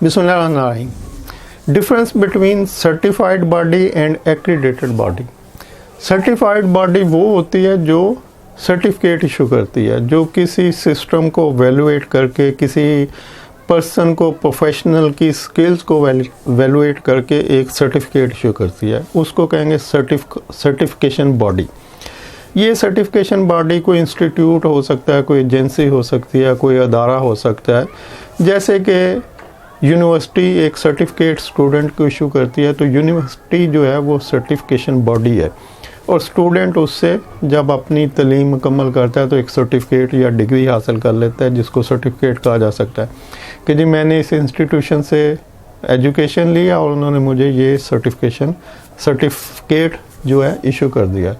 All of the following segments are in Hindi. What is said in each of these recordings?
बिस्मिल्लाहिर्रहमानिर्रहीम। Difference between certified body and accredited body. Certified body वो होती है जो सर्टिफिकेट इशू करती है, जो किसी सिस्टम को वैल्यूएट करके, किसी पर्सन को, प्रोफेशनल की स्किल्स को वैल्यूएट करके एक सर्टिफिकेट इशू करती है, उसको कहेंगे सर्टिफिकेशन बॉडी। ये सर्टिफिकेशन बॉडी कोई इंस्टीट्यूट हो सकता है, कोई एजेंसी हो सकती है, कोई अदारा हो सकता है। जैसे कि यूनिवर्सिटी एक सर्टिफिकेट स्टूडेंट को इशू करती है, तो यूनिवर्सिटी जो है वो सर्टिफिकेशन बॉडी है, और स्टूडेंट उससे जब अपनी तालीम मुकम्मल करता है तो एक सर्टिफिकेट या डिग्री हासिल कर लेता है, जिसको सर्टिफिकेट कहा जा सकता है कि जी मैंने इस इंस्टीट्यूशन से एजुकेशन लिया और उन्होंने मुझे ये सर्टिफिकेट जो है इशू कर दिया।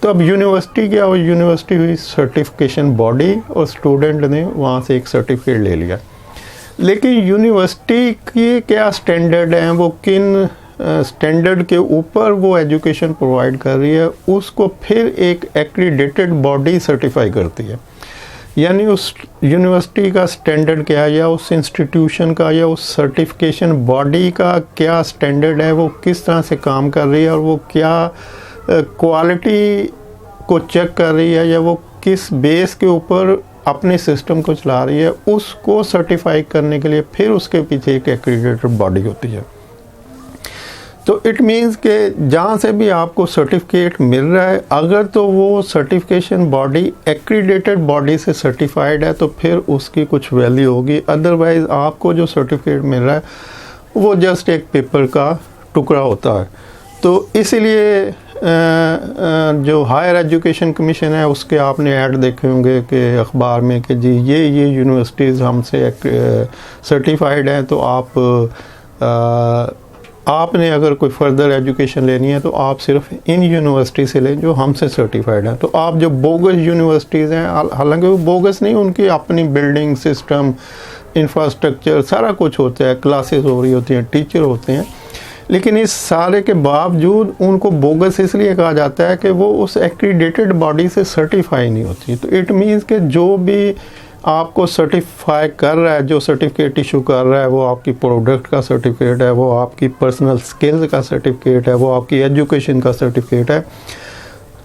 तो अब यूनिवर्सिटी क्या हुई, यूनिवर्सिटी हुई सर्टिफिकेशन बॉडी और स्टूडेंट ने वहाँ से एक सर्टिफिकेट ले लिया। लेकिन यूनिवर्सिटी के क्या स्टैंडर्ड हैं, वो किन स्टैंडर्ड के ऊपर वो एजुकेशन प्रोवाइड कर रही है, उसको फिर एक एक्रीडेटेड बॉडी सर्टिफाई करती है। यानी उस यूनिवर्सिटी का स्टैंडर्ड क्या है, या उस इंस्टीट्यूशन का या उस सर्टिफिकेशन बॉडी का क्या स्टैंडर्ड है, वो किस तरह से काम कर रही है और वो क्या क्वालिटी को चेक कर रही है, या वो किस बेस के ऊपर अपने सिस्टम को चला रही है, उसको सर्टिफाई करने के लिए फिर उसके पीछे एक एक्रीडेटेड बॉडी होती है। तो इट मीन्स कि जहाँ से भी आपको सर्टिफिकेट मिल रहा है, अगर तो वो सर्टिफिकेशन बॉडी एक्रीडेटेड बॉडी से सर्टिफाइड है तो फिर उसकी कुछ वैल्यू होगी। अदरवाइज़ आपको जो सर्टिफिकेट मिल रहा है वो जस्ट एक पेपर का टुकड़ा होता है। तो इसीलिए जो हायर एजुकेशन कमीशन है उसके आपने ऐड देखे होंगे कि अखबार में कि जी ये यूनिवर्सिटीज़ हमसे सर्टिफाइड हैं, तो आपने अगर कोई फर्दर एजुकेशन लेनी है तो आप सिर्फ इन यूनिवर्सिटी से लें जो हमसे सर्टिफाइड है। तो आप जो बोगस यूनिवर्सिटीज़ हैं, हालांकि वो बोगस नहीं, उनकी अपनी बिल्डिंग सिस्टम, इंफ्रास्ट्रक्चर सारा कुछ होता है, क्लासेस हो रही होती हैं, टीचर होते हैं, लेकिन इस सारे के बावजूद उनको बोगस इसलिए कहा जाता है कि वो उस एक्रीडेटेड बॉडी से सर्टिफाई नहीं होती। तो इट मीन्स कि जो भी आपको सर्टिफाई कर रहा है, जो सर्टिफिकेट इशू कर रहा है, वो आपकी प्रोडक्ट का सर्टिफिकेट है, वो आपकी पर्सनल स्किल्स का सर्टिफिकेट है, वो आपकी एजुकेशन का सर्टिफिकेट है।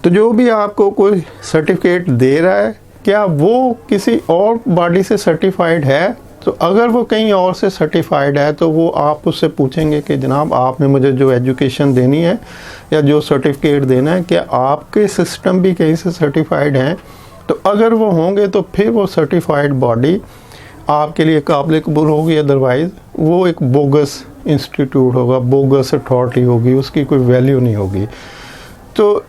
तो जो भी आपको कोई सर्टिफिकेट दे रहा है, क्या वो किसी और बॉडी से सर्टिफाइड है? तो अगर वो कहीं और से सर्टिफाइड है तो वो आप उससे पूछेंगे कि जनाब आपने मुझे जो एजुकेशन देनी है या जो सर्टिफिकेट देना है, क्या आपके सिस्टम भी कहीं से सर्टिफाइड हैं? तो अगर वो होंगे तो फिर वो सर्टिफाइड बॉडी आपके लिए काबिल कबूल होगी, अदरवाइज़ वो एक बोगस इंस्टीट्यूट होगा, बोगस अथॉरिटी होगी, उसकी कोई वैल्यू नहीं होगी। तो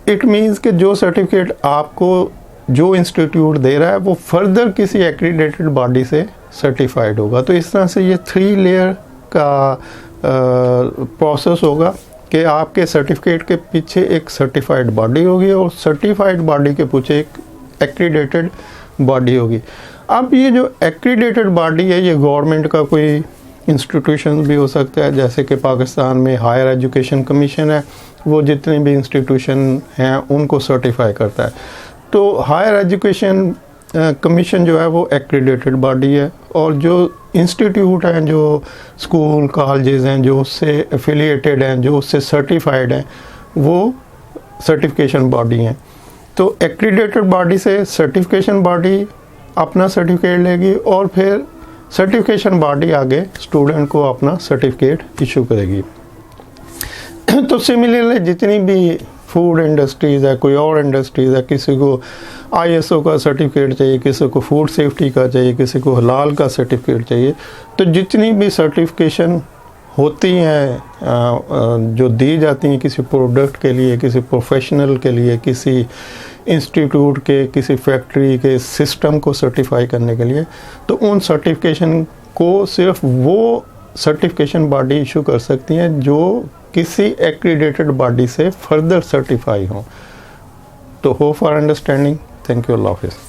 इट मीन्स कि जो सर्टिफिकेट आपको जो इंस्टीट्यूट दे रहा है वो फर्दर किसी एक्रीडेटेड बॉडी से सर्टिफाइड होगा। तो इस तरह से ये 3 लेयर का प्रोसेस होगा कि आपके सर्टिफिकेट के पीछे एक सर्टिफाइड बॉडी होगी और सर्टिफाइड बॉडी के पीछे एक एक्रीडेटेड बॉडी होगी। अब ये जो एक्रीडेटेड बॉडी है, ये गवर्नमेंट का कोई इंस्टीट्यूशन भी हो सकता है, जैसे कि पाकिस्तान में हायर एजुकेशन कमीशन है, वो जितने भी इंस्टीट्यूशन हैं उनको सर्टिफाई करता है। तो हायर एजुकेशन कमीशन जो है वो एक्रीडेटेड बॉडी है, और जो इंस्टीट्यूट हैं, जो स्कूल कॉलेजेस हैं जो उससे एफिलिएटेड हैं, जो उससे सर्टिफाइड हैं, वो सर्टिफिकेशन बॉडी हैं। तो एक्रीडेटेड बॉडी से सर्टिफिकेशन बॉडी अपना सर्टिफिकेट लेगी और फिर सर्टिफिकेशन बॉडी आगे स्टूडेंट को अपना सर्टिफिकेट इशू करेगी। तो सिमिलरली जितनी भी फूड इंडस्ट्रीज़ है, कोई और इंडस्ट्रीज़ है, किसी को ISO का सर्टिफिकेट चाहिए, किसी को फूड सेफ्टी का चाहिए, किसी को हलाल का सर्टिफिकेट चाहिए, तो जितनी भी सर्टिफिकेशन होती हैं जो दी जाती हैं किसी प्रोडक्ट के लिए, किसी प्रोफेशनल के लिए, किसी इंस्टीट्यूट के, किसी फैक्ट्री के सिस्टम को सर्टिफाई करने के लिए, तो उन सर्टिफिकेशन को सिर्फ वो सर्टिफिकेशन बॉडी इशू कर सकती हैं जो किसी एक्रीडेटेड बॉडी से फर्दर सर्टिफाई हो। तो hope for understanding. Thank you. अल्लाह हाफिज़।